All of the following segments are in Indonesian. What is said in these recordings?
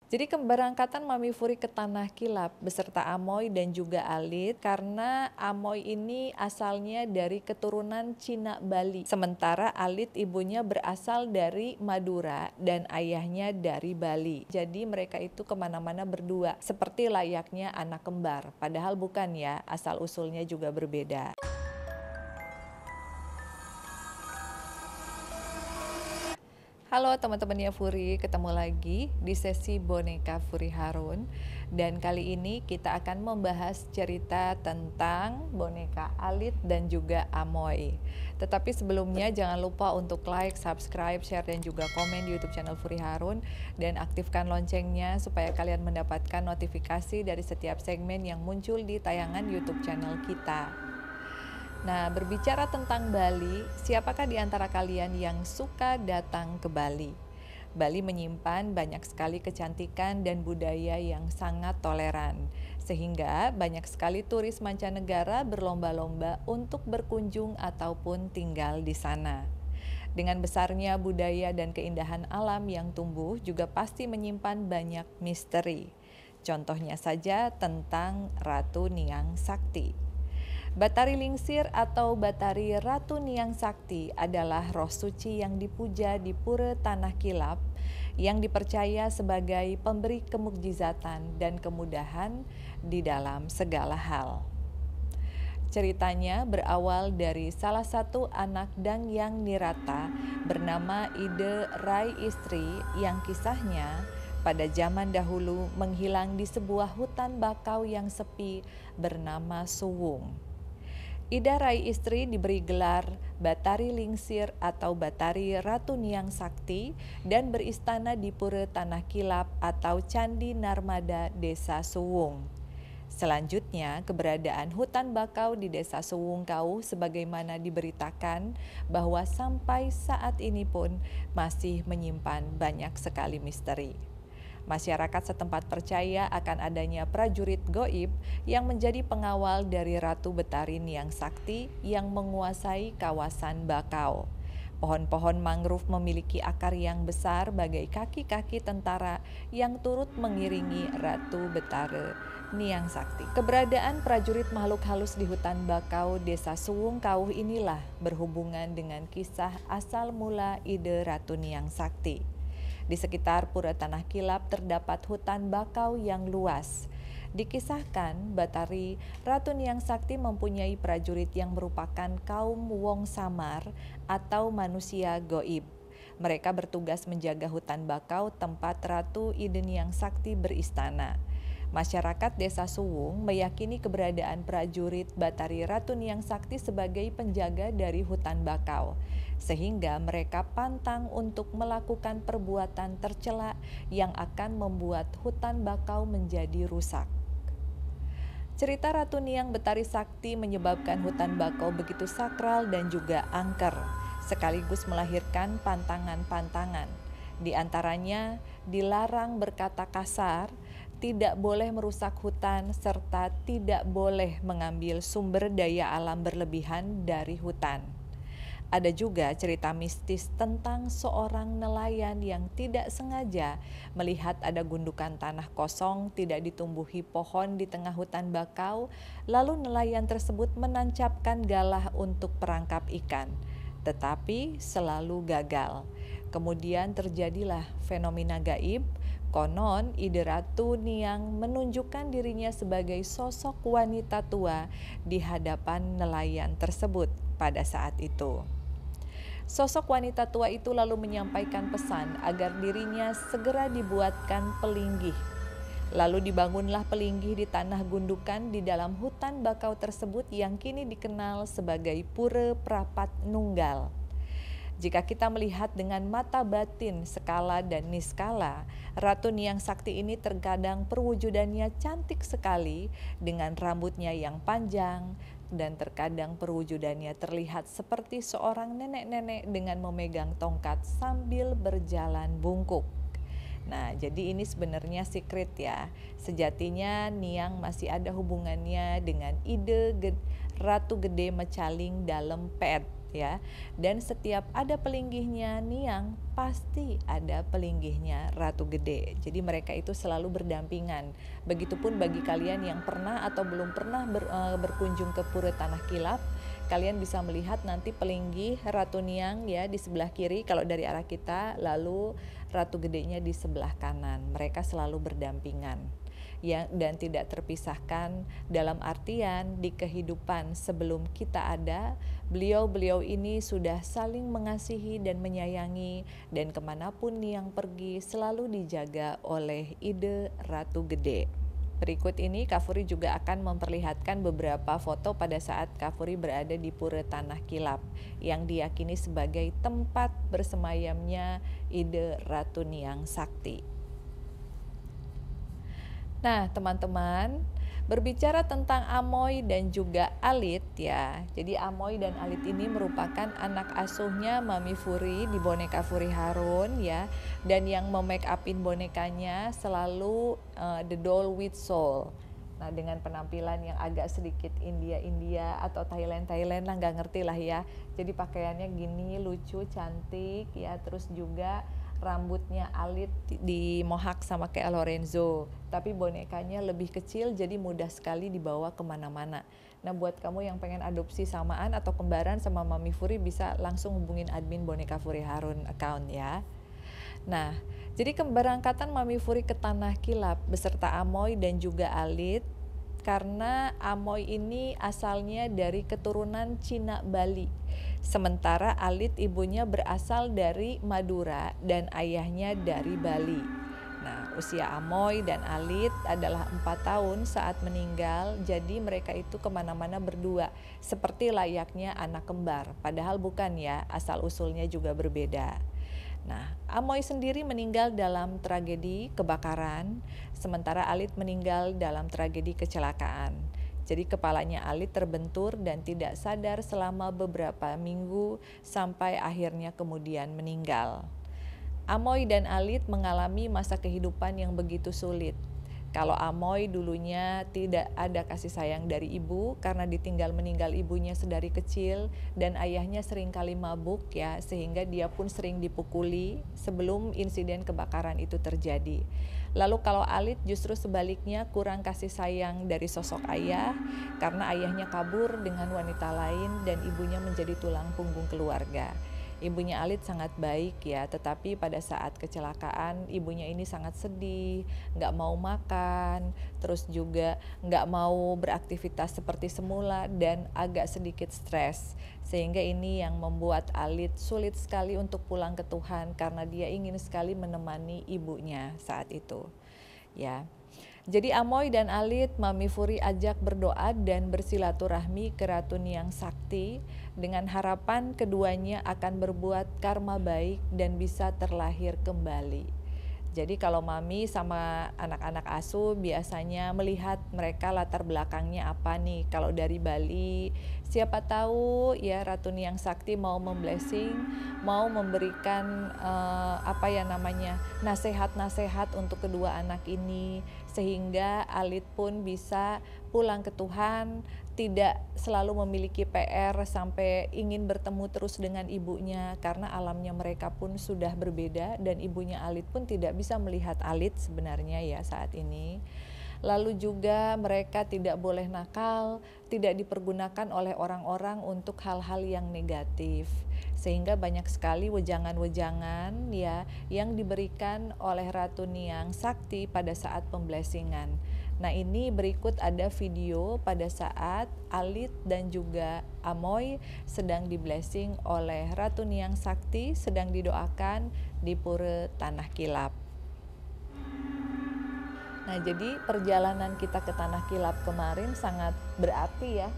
Jadi keberangkatan Mami Furi ke Tanah Kilap beserta Amoy dan juga Alit karena Amoy ini asalnya dari keturunan Cina Bali. Sementara Alit ibunya berasal dari Madura dan ayahnya dari Bali. Jadi mereka itu kemana-mana berdua seperti layaknya anak kembar. Padahal bukan ya, asal-usulnya juga berbeda. Halo teman-temannya Furi, ketemu lagi di sesi boneka Furi Harun. Dan kali ini kita akan membahas cerita tentang boneka Alit dan juga Amoy. Tetapi sebelumnya jangan lupa untuk like, subscribe, share, dan juga komen di YouTube channel Furi Harun. Dan aktifkan loncengnya supaya kalian mendapatkan notifikasi dari setiap segmen yang muncul di tayangan YouTube channel kita. Nah, berbicara tentang Bali, siapakah di antara kalian yang suka datang ke Bali? Bali menyimpan banyak sekali kecantikan dan budaya yang sangat toleran, sehingga banyak sekali turis mancanegara berlomba-lomba untuk berkunjung ataupun tinggal di sana. Dengan besarnya budaya dan keindahan alam yang tumbuh juga pasti menyimpan banyak misteri. Contohnya saja tentang Ratu Niang Sakti. Batari Lingsir atau Batari Ratu Niang Sakti adalah roh suci yang dipuja di Pura Tanah Kilap yang dipercaya sebagai pemberi kemukjizatan dan kemudahan di dalam segala hal. Ceritanya berawal dari salah satu anak Dangyang Nirata bernama Ide Rai Istri yang kisahnya pada zaman dahulu menghilang di sebuah hutan bakau yang sepi bernama Suwung. Ida Rai Istri diberi gelar Batari Lingsir atau Batari Ratu Niang Sakti dan beristana di Pura Tanah Kilap atau Candi Narmada Desa Suwung. Selanjutnya, keberadaan hutan bakau di Desa Suwung Kau sebagaimana diberitakan bahwa sampai saat ini pun masih menyimpan banyak sekali misteri. Masyarakat setempat percaya akan adanya prajurit goib yang menjadi pengawal dari Ratu Betari Niang Sakti yang menguasai kawasan bakau. Pohon-pohon mangrove memiliki akar yang besar bagai kaki-kaki tentara yang turut mengiringi Ratu Betari Niang Sakti. Keberadaan prajurit makhluk halus di hutan bakau Desa Suwung Kauh inilah berhubungan dengan kisah asal mula ide Ratu Niang Sakti. Di sekitar Pura Tanah Kilap terdapat hutan bakau yang luas. Dikisahkan Batari Ratu Niang Sakti mempunyai prajurit yang merupakan kaum Wong Samar atau manusia goib. Mereka bertugas menjaga hutan bakau tempat Ratu Ide Niang Sakti beristana. Masyarakat Desa Suwung meyakini keberadaan prajurit Batari Ratu Niang Sakti sebagai penjaga dari hutan bakau, sehingga mereka pantang untuk melakukan perbuatan tercela yang akan membuat hutan bakau menjadi rusak. Cerita Ratu Niang Betari Sakti menyebabkan hutan bakau begitu sakral dan juga angker, sekaligus melahirkan pantangan-pantangan. Di antaranya dilarang berkata kasar, tidak boleh merusak hutan, serta tidak boleh mengambil sumber daya alam berlebihan dari hutan. Ada juga cerita mistis tentang seorang nelayan yang tidak sengaja melihat ada gundukan tanah kosong tidak ditumbuhi pohon di tengah hutan bakau, lalu nelayan tersebut menancapkan galah untuk perangkap ikan, tetapi selalu gagal. Kemudian terjadilah fenomena gaib. Konon Ide Ratu Niang menunjukkan dirinya sebagai sosok wanita tua di hadapan nelayan tersebut pada saat itu. Sosok wanita tua itu lalu menyampaikan pesan agar dirinya segera dibuatkan pelinggih. Lalu dibangunlah pelinggih di tanah gundukan di dalam hutan bakau tersebut yang kini dikenal sebagai Pura Prapat Nunggal. Jika kita melihat dengan mata batin skala dan niskala, Ratu Niang Sakti ini terkadang perwujudannya cantik sekali dengan rambutnya yang panjang, dan terkadang perwujudannya terlihat seperti seorang nenek-nenek dengan memegang tongkat sambil berjalan bungkuk. Nah, jadi ini sebenarnya secret ya. Sejatinya Niang masih ada hubungannya dengan ide Ratu Gede Mecaling dalam pet ya. Dan setiap ada pelinggihnya Niang, pasti ada pelinggihnya Ratu Gede. Jadi mereka itu selalu berdampingan. Begitupun bagi kalian yang pernah atau belum pernah berkunjung ke Pura Tanah Kilap, kalian bisa melihat nanti pelinggih Ratu Niang ya di sebelah kiri kalau dari arah kita, lalu Ratu Gedenya di sebelah kanan. Mereka selalu berdampingan ya, dan tidak terpisahkan dalam artian di kehidupan sebelum kita ada, beliau-beliau ini sudah saling mengasihi dan menyayangi, dan kemanapun Niang pergi selalu dijaga oleh Ide Ratu Gede. Berikut ini Kak Furi juga akan memperlihatkan beberapa foto pada saat Kak Furi berada di Pura Tanah Kilap yang diyakini sebagai tempat bersemayamnya Ide Ratu Niang Sakti. Nah, teman-teman, berbicara tentang Amoy dan juga Alit ya. Jadi Amoy dan Alit ini merupakan anak asuhnya Mami Furi di Boneka Furi Harun ya. Dan yang memake upin bonekanya selalu The Doll with Soul. Nah, dengan penampilan yang agak sedikit India atau Thailand lah, nggak ngerti lah ya. Jadi pakaiannya gini, lucu, cantik ya. Terus juga rambutnya Alit di mohak sama kayak Lorenzo, tapi bonekanya lebih kecil jadi mudah sekali dibawa kemana-mana. Nah, buat kamu yang pengen adopsi samaan atau kembaran sama Mami Furi, bisa langsung hubungin admin Boneka Furi Harun account ya. Nah, jadi keberangkatan Mami Furi ke Tanah Kilap beserta Amoy dan juga Alit, karena Amoy ini asalnya dari keturunan Cina Bali, sementara Alit ibunya berasal dari Madura dan ayahnya dari Bali. Nah, usia Amoy dan Alit adalah 4 tahun saat meninggal, jadi mereka itu kemana-mana berdua, seperti layaknya anak kembar, padahal bukan ya, asal-usulnya juga berbeda. Nah, Amoy sendiri meninggal dalam tragedi kebakaran, sementara Alit meninggal dalam tragedi kecelakaan. Jadi kepalanya Alit terbentur dan tidak sadar selama beberapa minggu sampai akhirnya kemudian meninggal. Amoy dan Alit mengalami masa kehidupan yang begitu sulit. Kalau Amoy dulunya tidak ada kasih sayang dari ibu karena ditinggal meninggal ibunya sedari kecil dan ayahnya sering kali mabuk ya, sehingga dia pun sering dipukuli sebelum insiden kebakaran itu terjadi. Lalu kalau Alit justru sebaliknya kurang kasih sayang dari sosok ayah karena ayahnya kabur dengan wanita lain dan ibunya menjadi tulang punggung keluarga. Ibunya Alit sangat baik ya, tetapi pada saat kecelakaan ibunya ini sangat sedih, nggak mau makan, terus juga nggak mau beraktivitas seperti semula dan agak sedikit stres. Sehingga ini yang membuat Alit sulit sekali untuk pulang ke Tuhan karena dia ingin sekali menemani ibunya saat itu. Ya. Jadi Amoy dan Alit Mami Furi ajak berdoa dan bersilaturahmi ke Ratu Niang Sakti dengan harapan keduanya akan berbuat karma baik dan bisa terlahir kembali. Jadi kalau Mami sama anak-anak asuh biasanya melihat mereka latar belakangnya apa nih. Kalau dari Bali, siapa tahu ya Ratu Niang Sakti mau memblessing, mau memberikan nasihat-nasihat untuk kedua anak ini, sehingga Alit pun bisa pulang ke Tuhan, tidak selalu memiliki PR sampai ingin bertemu terus dengan ibunya karena alamnya mereka pun sudah berbeda dan ibunya Alit pun tidak bisa melihat Alit sebenarnya ya saat ini. Lalu juga mereka tidak boleh nakal, tidak dipergunakan oleh orang-orang untuk hal-hal yang negatif. Sehingga banyak sekali wejangan-wejangan ya yang diberikan oleh Ratu Niang Sakti pada saat pemblessingan. Nah, ini berikut ada video pada saat Alit dan juga Amoy sedang di-blessing oleh Ratu Niang Sakti, sedang didoakan di Pura Tanah Kilap. Nah, jadi perjalanan kita ke Tanah Kilap kemarin sangat berarti ya,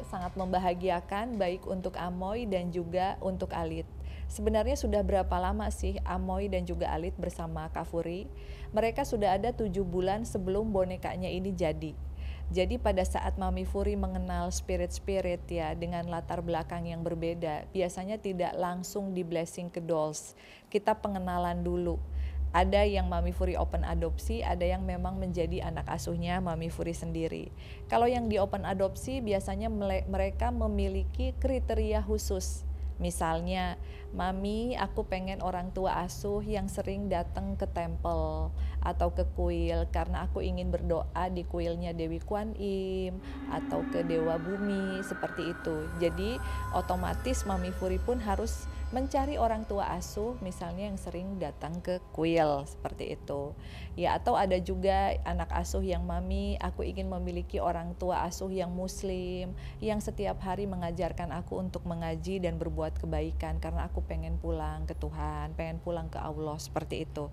sangat membahagiakan baik untuk Amoy dan juga untuk Alit. Sebenarnya sudah berapa lama sih Amoy dan juga Alit bersama Kak Furi? Mereka sudah ada 7 bulan sebelum bonekanya ini jadi. Jadi pada saat Mami Furi mengenal spirit-spirit ya dengan latar belakang yang berbeda, biasanya tidak langsung di blessing ke dolls. Kita pengenalan dulu. Ada yang Mami Furi open adopsi, ada yang memang menjadi anak asuhnya Mami Furi sendiri. Kalau yang di open adopsi biasanya mereka memiliki kriteria khusus. Misalnya, Mami, aku pengen orang tua asuh yang sering datang ke temple atau ke kuil karena aku ingin berdoa di kuilnya Dewi Kwan Im atau ke Dewa Bumi, seperti itu. Jadi otomatis Mami Furi pun harus mencari orang tua asuh misalnya yang sering datang ke kuil, seperti itu. Ya, atau ada juga anak asuh yang Mami, aku ingin memiliki orang tua asuh yang muslim, yang setiap hari mengajarkan aku untuk mengaji dan berbuat kebaikan karena aku pengen pulang ke Tuhan, pengen pulang ke Allah, seperti itu.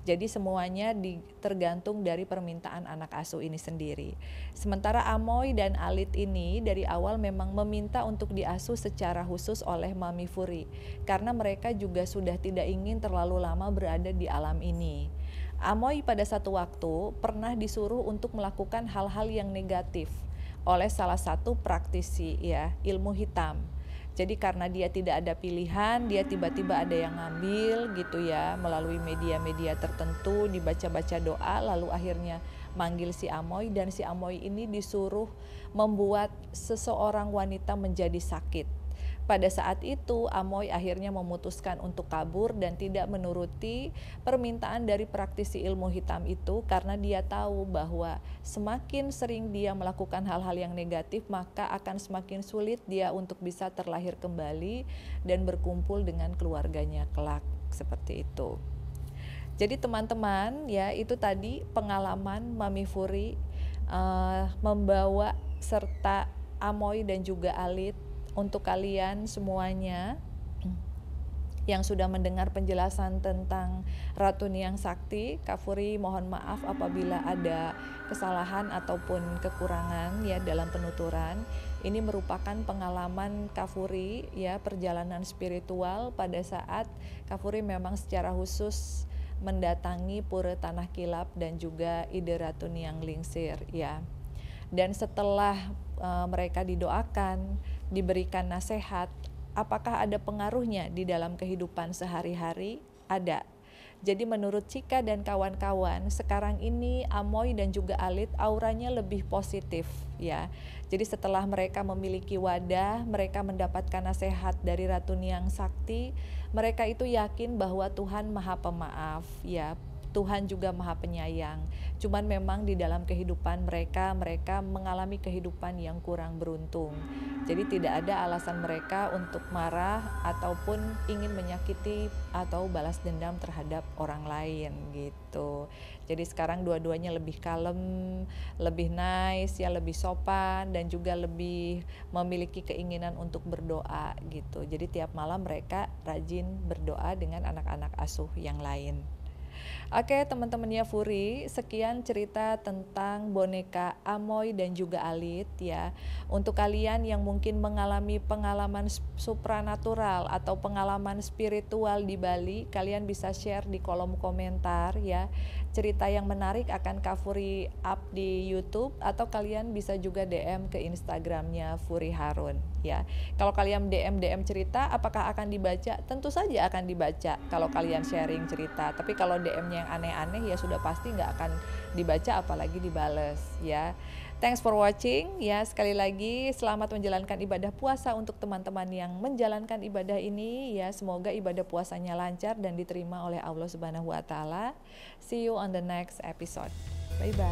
Jadi semuanya tergantung dari permintaan anak asuh ini sendiri. Sementara Amoy dan Alit ini dari awal memang meminta untuk diasuh secara khusus oleh Mami Furi karena mereka juga sudah tidak ingin terlalu lama berada di alam ini. Amoy pada satu waktu pernah disuruh untuk melakukan hal-hal yang negatif oleh salah satu praktisi ya, ilmu hitam. Jadi karena dia tidak ada pilihan, dia tiba-tiba ada yang ngambil gitu ya, melalui media-media tertentu, dibaca-baca doa, lalu akhirnya manggil si Amoy, dan si Amoy ini disuruh membuat seseorang wanita menjadi sakit. Pada saat itu Amoy akhirnya memutuskan untuk kabur dan tidak menuruti permintaan dari praktisi ilmu hitam itu karena dia tahu bahwa semakin sering dia melakukan hal-hal yang negatif maka akan semakin sulit dia untuk bisa terlahir kembali dan berkumpul dengan keluarganya kelak, seperti itu. Jadi teman-teman ya, itu tadi pengalaman Mami Furi membawa serta Amoy dan juga Alit. Untuk kalian semuanya yang sudah mendengar penjelasan tentang Ratu Niang Sakti, Kak Furi mohon maaf apabila ada kesalahan ataupun kekurangan ya dalam penuturan. Ini merupakan pengalaman Kak Furi ya, perjalanan spiritual pada saat Kak Furi memang secara khusus mendatangi Pura Tanah Kilap dan juga Ide Ratu Niang Lingsir ya. Dan setelah mereka didoakan, diberikan nasihat, apakah ada pengaruhnya di dalam kehidupan sehari-hari? Ada. Jadi menurut Cika dan kawan-kawan, sekarang ini Amoy dan juga Alit auranya lebih positif ya. Jadi setelah mereka memiliki wadah, mereka mendapatkan nasihat dari Ratu Niang Sakti, mereka itu yakin bahwa Tuhan Maha Pemaaf ya. Tuhan juga Maha Penyayang. Cuman memang di dalam kehidupan mereka mengalami kehidupan yang kurang beruntung. Jadi tidak ada alasan mereka untuk marah ataupun ingin menyakiti atau balas dendam terhadap orang lain gitu. Jadi sekarang dua-duanya lebih kalem, lebih nice ya, lebih sopan dan juga lebih memiliki keinginan untuk berdoa gitu. Jadi tiap malam mereka rajin berdoa dengan anak-anak asuh yang lain. Oke teman-temannya Furi, sekian cerita tentang boneka Amoy dan juga Alit ya. Untuk kalian yang mungkin mengalami pengalaman supranatural atau pengalaman spiritual di Bali, kalian bisa share di kolom komentar ya. Cerita yang menarik akan Kak Furi up di YouTube atau kalian bisa juga DM ke Instagramnya Furi Harun ya. Kalau kalian DM cerita, apakah akan dibaca? Tentu saja akan dibaca kalau kalian sharing cerita. Tapi kalau DM-nya yang aneh-aneh ya sudah pasti nggak akan dibaca apalagi dibales ya. Thanks for watching ya. Sekali lagi selamat menjalankan ibadah puasa untuk teman-teman yang menjalankan ibadah ini ya. Semoga ibadah puasanya lancar dan diterima oleh Allah Subhanahu wa taala. See you on the next episode. Bye bye.